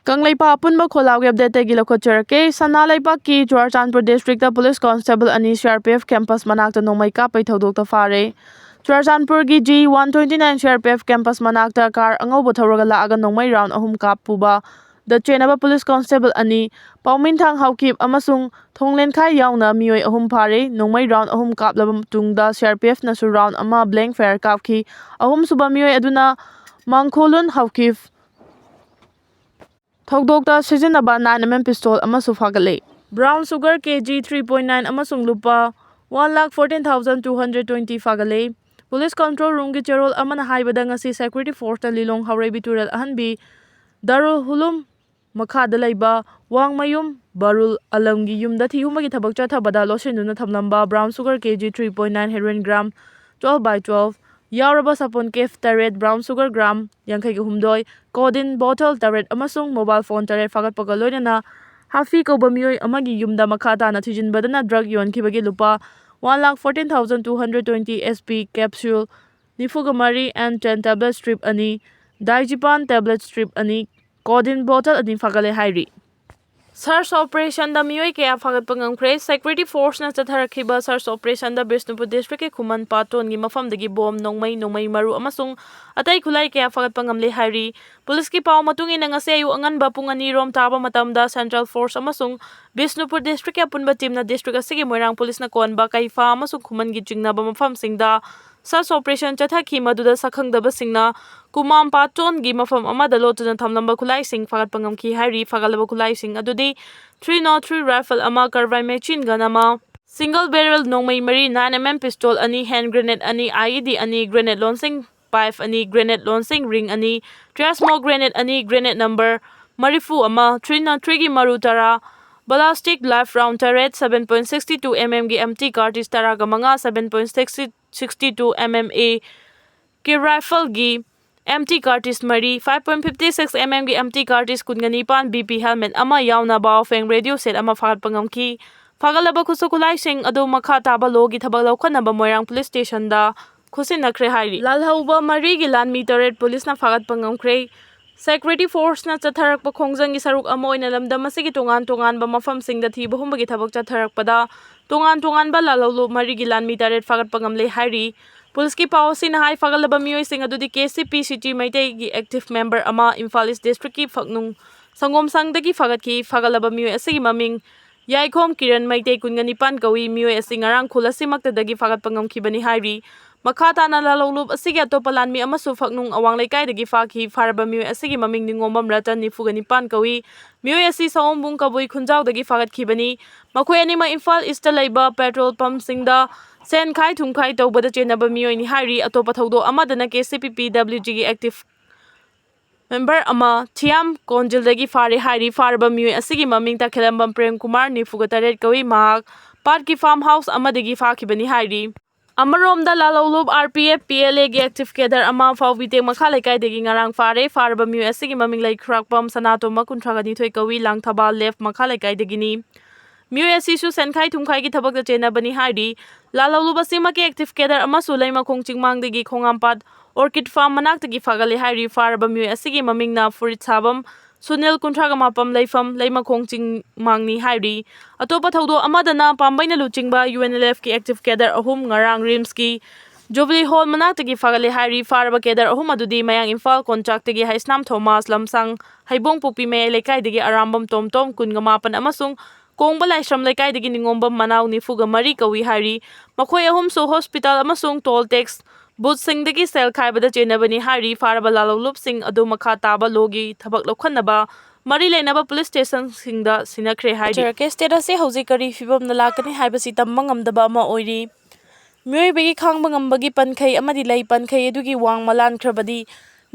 Kanglaipa apunba kholaw update gi lokhocherke sana laibaki Churachandpur district police constable ani CRPF campus manakta nomai ka pai thodok ta fare Churachandpur gi G129 CRPF campus manakta car angau thoraga la aga nomai round ahum kap puba the Chennaba police constable ani paumin thang haukip amasung thonglen khai yauna mioi ahum phare nomai round ahum kap labam tungda CRPF na su round ama blank fair kapki ahum suba mioi aduna mangkholun haukif Thogdokta Seizure 9mm pistol amasu fagale. Brown sugar kg 3.9 amasung lupa 1,14,220 fagale. Police control room ki cherol amana haibada ngasi security force ta lilong Hwkhre bitural ahanbi Darul Hulum makha dalaiba Wangmayum Barul Alamgi yumda thihumagi thabak chathabada losinuna thamlamba brown sugar kg 3.9 heroin gram 12/12 Yauraba sapon kef taret brown sugar gram yankai humdoi codin bottle taret amasung mobile phone taret fagat pagaloina hafi ko bamioi amagi yumda makhata na thijin badana drug yon kibagi lupa 1,14,220 SP capsule nifugamari and 10 tablet strip ani diazepam tablet strip ani codin bottle ani fagale hairi Search operation da mioi kaya fagat pangangkre security force na chatharakhiba search operation da Bishnupur district ke Khuman Paton gi mafam dagi bom nongmai maru amasung atai khulai kaya fagat pangamle hari police ki paw matung ina ngase ayu anganba pung ani rom taba matamda central force amasung Bishnupur district ke apunba team na district asigi moirang police na konba kaifa amasung Khuman gi jingnaba mafam singda search operation chathakhi maduda sakhangdaba singna Kumam Paton gi mafam amada lotuna thamlamba khulai sing fagat pangamki hari fagalaba khulai sing adudi 303 rifle ama karvai machine gun ama single barrel nongmai mari 9mm pistol ani hand grenade ani IED ani grenade launching pipe ani grenade launching ring ani smoke grenade ani grenade number marifu ama 303 gi maru tara ballistic live round turret 7.62 mm gi empty cartridge tara gamanga 7.62 mm a ki rifle gi empty cartridge mari 5.56 mm gi empty cartridge kungani pan BP helmet ama yauna baw feng radio set ama fagat pangamki fagalaba khusukulai sing adu makha taba logi thabak laukhanaba moirang police station da khusin nakre hairi lalhauba mari gi lan meter police na fagat pangamkre security force na chatharak pa khongjang gi saruk ama oina lamdam asigi tongan ba mafam sing da thiba humba gi thabak chatharak pada tongan ba lalhaulo mari gi lan meter fagat pangamle hairi Police ki policy na hai fagalaba mioi sing adudi KCP city maitei gi active member ama Imphal East district ki faknung sangom sangdagi fagat ki fagalaba mioi asigi maming Yaikhom Kiran maitei kungani pan kawi mioi asing arang khulasi maktadagi fagat pangamki bani hairi makhata na lalolub asigi atopalan mi amasu faknung awang laikai dagi fakhi faraba mioi asigi maming ningomam ratan ni fugani pan kawi mioi asi saombung kabui khunjaw dagi fagat khibani makhoi ani ma Imphal East laiba petrol pump singda Sen khai thumkhai tawbada Chennaba mioi ni hari atopa thaudo amadana KCPPWG gi active member ama Thiam Konjil dagi fare hari farba mioi asigi maming ta khelambam Prem Kumar ni fugataret kawi mak part ki farm house amadagi fakhibani hari Amarom da lalolub RPF PLA gi active kedar ama fawbite makhalai kai dagi ngarang fare farba mioi asigi maming lai khrakpam sanato makunthraga ni thoi kawi langthaba left makhalai kai dagi ni Mioi asisu senkhai thumkhai gi thabak da Chennabani hari laloluba sima ki active kedar amasu laima khongchingmang dagi khongampat orchid farm manak dagi fagale hari faraba mioi asigi mamingna furit sabam Sunil kunthraga mapam laifam laima khongchingmang ni hari atopa thaudo amadana pambaina luchingba UNLF ki active kedar ahum ngarang rims ki Jubilee Hall manak dagi fagale hari faraba kedar ahum adudi mayang Imphal contract dagi Haisnam Thomas lamsang haibong pupi may lekai dagi arambam tomtom kungamapan amasung Kongba laisram laikai dagi ningomba manaw ni fuga mari kawi hari makhoi ahum so hospital amasung toll tax booth sing dagi sel khaibada Chennabani hari faraba lalolup sing adu makha taba logi thabak lokhanaba mari lainaba police station singda sinakre hari jerke status se hojikari fibam na lakani haibasi tammangamdaba ama oiri mioi begi khangba ngambagi pankhai amadi lai pankhai adugi wang malan khrabadi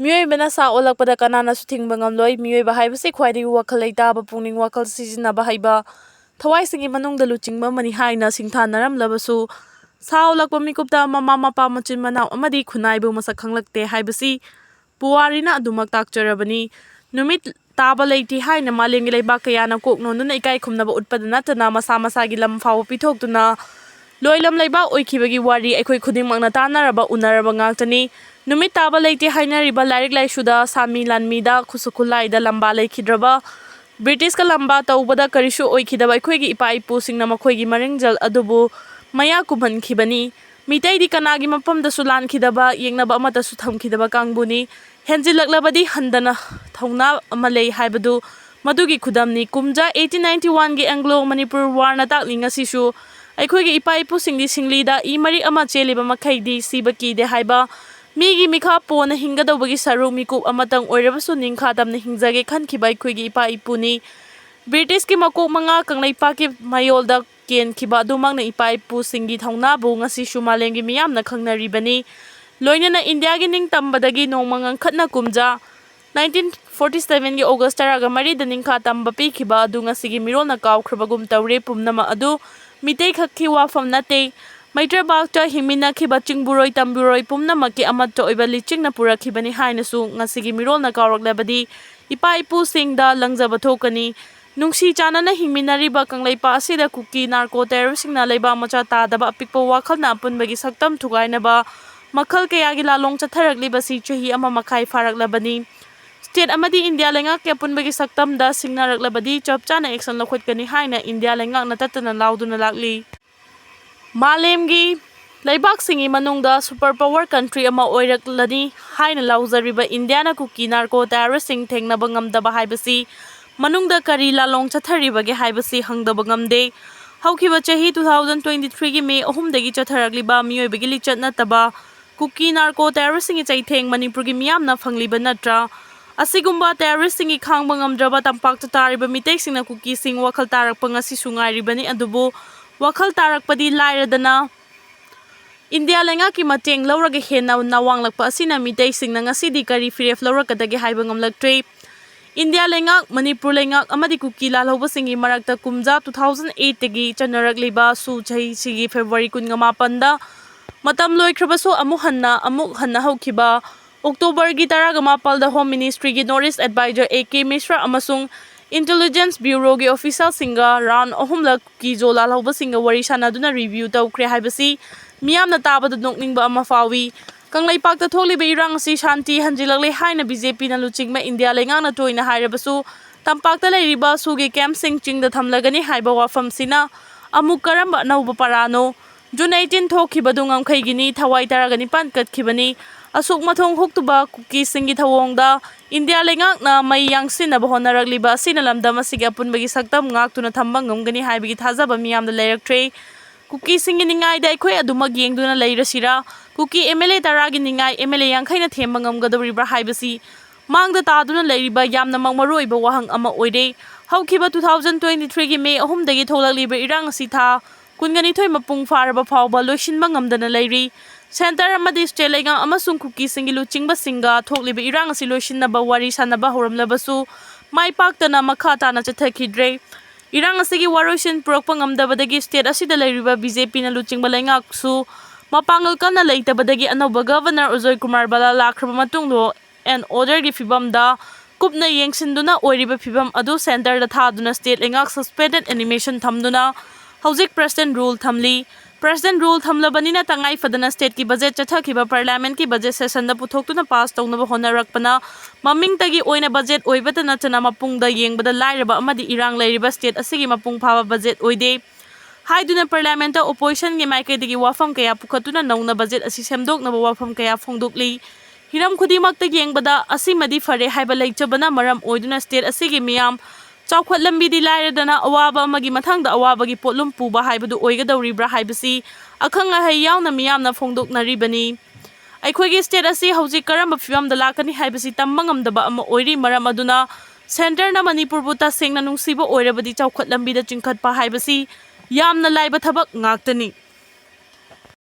mioi bena sa olakpada kanana suthing bangam loi mioi ba haibasi khwaidi wakhal leita ba pungning wakhal sijina ba haiba Thawai singi manung da luchingba mani haina singthan naram labasu saulakpa mikupta mama mapa machin manaw amadi khunaibu masak khanglakte haibasi puwarina adumak takcharabani numit taba leiti haina malengi leiba kayana kokno nuna ikai khumnaba utpadana tana masa masagi lam fawo pithoktuna loilam leiba oikhibagi wari aikhoi khuding makna tanaraba unaraba ngaktani नुमित ताबा लेते हाइनरिबा lyric लाइसुदा सामी लानमीदा खुसुखुलाइदा लंबा लेखिद्रबा British का लंबा तौबदा करिसु ओइखिदबा अखोइगी इपा इपुसिंगना मखोइगी मरिंगजल अदुबु मया कुमहनखिबनी मितैदी कनागी मफमदसु लानखिदबा येंगनबा अमतसु थमखिदबा कांगबुनी हेंजिलक्लबदी हंदना थौना अमा लेइ हाइबदु मदुगी खुदमनी कुमजा 1891 गी Anglo Manipur वार ताकली ngasisu अखोइगी इपा इपुसिंगदी सिंगलीदा इ मरि अमा चेलिबा मखैदी सिबकीदे हाइबा मीगी मिखा पोन हिंगदौबगी सरू मिकुप अमतंग ओइरबसु निंखादमने हिंजगे खनखिबा अखोइगी इपा इपुनी ब्रिटिश की मकोक मंगा कंगलैपा की मायोलदा केनखिबा अदुमंगना इपा इपुसिंगी थौनाबु ngasisu मालेंगी मियामना खंगनरिबनी लोइनना इंडिया की निंगतंबदगी नोंमंगं खतना कुमजा 1947 की ऑगस्ट तरागा मरीदा निंखा तंबा पीखिबा अदु ngasiगी मिरोलना कावख्रबगुम तौरे पुमनमा अदु मितै खक्खि वाफम नते मैत्रबागता हिमिनाखिबा चिंगबुरोय तंबुरोय पुमनमकी अमत्त ओइबा लिचिंगना पुरखिबनी हाइनसु ngasiगी मिरोलना कावरक्लबदी इपा इपुसिंगदा लंगजबा थोकनी नुंगसी चानना हिमिनारिबा कंगलैपा असिदा कुकी नार्को टेररिस्टना लैबा मचा तादबा अपिकपा वाखलना अपुनबगी सक्तम थुगाइनबा मखल कयागी लालोंग चथरकलिबसी चही अमा मखाइ फारक्लबनी स्टेट अमदी इंडिया लेंगाक के अपुनबगी सक्तमदा सिंगनारक्लबदी चपचाना एक्शन लखोटकनी हाइना इंडिया लेंगाकना तत्तना लाउदुना लाक्ली मालेमगी लैबाकसिंगी मनुंगदा सुपर पावर कंट्री अमा ओइरक्लनी हाइना लाउजरिबा इंडियाना कुकी नार्को टेररिस्टिंग थेंगनबा ngamdaba हाइबसी मनुंगदा करी लालोंग चथरिबगे हाइबसी हंगदबा ngamde हौखिबा चही 2023 की मे 3 दगी चथरक्लिबा मियोइबगी लिचत नतबा कुकी नार्को टेररिस्टिंग चैथेंग मणिपुर की मियामना फंगलिबा नत्रा असिगुम्बा टेररिस्टिंग की खांगबा ngamdraba tampakta tariba miteksingna Kuki सिंग वखल तारकपा ngasi sungairibani adubu वखल तारकपदी लाइरदना इंडिया लेंगा की मतेंग लौरगे हेना नावांगलकपा असिना मितेसिंगना ngasiदी करी फिरेफ लौरकदगे हाइबा ngamlaktre इंडिया लेंगा मणिपुर लेंगा अमदी कुकी लालहौबसिंगी मरक्ता कुमजा 2008 तगी चनरकलिबा सु चही सिगी फेब्रुवारी 19 दा मतम लोइख्रबसु अमुक हन्ना हौखिबा अक्टोबर की 19 दा होम मिनिस्ट्री की north east adviser AK Mishra अमसुंग इंटेलिजेंस ब्यूरो के ऑफिसर सिंगा राउंड अहुमलक की जोला लालहौबसिंगा वरी सानादुना रिव्यू तौख्रे हाइबसी मियामना ताबदा नोकनिंगबा अमा फावी कंगलैपाकता थोलिबा इरांग असि शांति हंजिलकले हाइना बीजेपी ना लुचिंगमा इंडिया लेंगाना तोइना हाइरबसु तंपाकता लेरिबा सुगे कैंपसिंग चिंगदा थमलगनी हाइबा वाफमसिना अमुक करंबा नौबा परानो जून 18 थोखिबदु ngamkhaiगini थवाई तरगनि पान कटखिबनी असुक मथोंग हुक्तुबा कुकी सिंगी थवोंगदा इंडिया लेंगाकना मै यांगसिनबा होनरकलिबा सिना लमदम असिगे अपुनबगी सक्तम ngakतुना थम्बा ngamgani हाइबगी थाजाबा मियामदा लेरक्ट्रे कुकी सिंगी निंगाइदा अखोय अदुमक येंगदुना लेरसिरा कुकी MLA तरागी निंगाइ MLA यांखैना थेंबा ngamgadoriबा हाइबसी मांगदा तादुना लेरिबा यामना मगमरोइबा वाहंग अमा ओइरे हौखिबा 2023 की मे 3 दगी थोलकलिबा इरांग असि था कुनगनिथोय मपुंग फारबा फावबा लोइसिनबा ngamdana लेरि सेंटर अमदी स्टेट लेंगा अमसुंग कुकी सिंगी लुचिंगबा सिंगा थोकलिबा इरांग असि लोइसिनबा वारी सानबा होरमलबसु माइपाक्तना मखा ताना चथखिद्रे इरांग असिगी वारोइसिन पुरकपा ngamdabadagi स्टेट असिदा लेरिबा बीजेपी ना लुचिंगबा लेंगाकसु मपांगल कन्ना लेइतबदगी अनौबा गवर्नर उजय कुमार बाला लाख्रबा मतुंगलो एन ऑर्डर की फिबमदा कुपना येंगसिनदुना ओइरिबा फिबम अदु सेंटर दा थादुना स्टेट लेंगाक सस्पेंडेड एनिमेशन थमदुना हौजिक प्रेसिडेंट रूल थमली प्रेसिडेंट रूल थमलबनिना तंगाई फदना स्टेट की बजेट चथखिबा पार्लियामेंट की बजेट सेशन दा पुथोक्तुना पास तौनबा होनरकपना ममिंग तगी ओइना बजेट ओइबता नचना मपुंगदा येंगबदा लाइरबा अमदी इरांग लेरिबा स्टेट असिगी मपुंग फाबा बजेट ओइदे हाइदुना पार्लियामेंट ओपोजिशन की माइकेदगी वाफम कया पुखतुना नौना बजेट असि सेमदोकनबा वाफम कया फोंदोकली हिरम खुदिमक्ता येंगबदा असिमदी फरे हाइबा लेइचबना मरम ओइदुना स्टेट असिगी मियाम चौखट लंबीदी लाइरदना अवाबा अमगी मथंगदा अवाबगी पोटलुम पुबा हाइबदु ओइगदौरिब्रा हाइबसी अखंग अहै यावना मियामना फोंदोकनरिबनी अखोइगी स्टेट असि हौजिक करम फिबमदा लाकनी हाइबसी तम्बा ngamdaba अमा ओइरि मरम अदुना सेंटरना मणिपुरबु तसेंगना नुंसिबा ओइरबदी चौखट लंबीदा चिंखटपा हाइबसी यामना लाइबा थबक ngakतनी।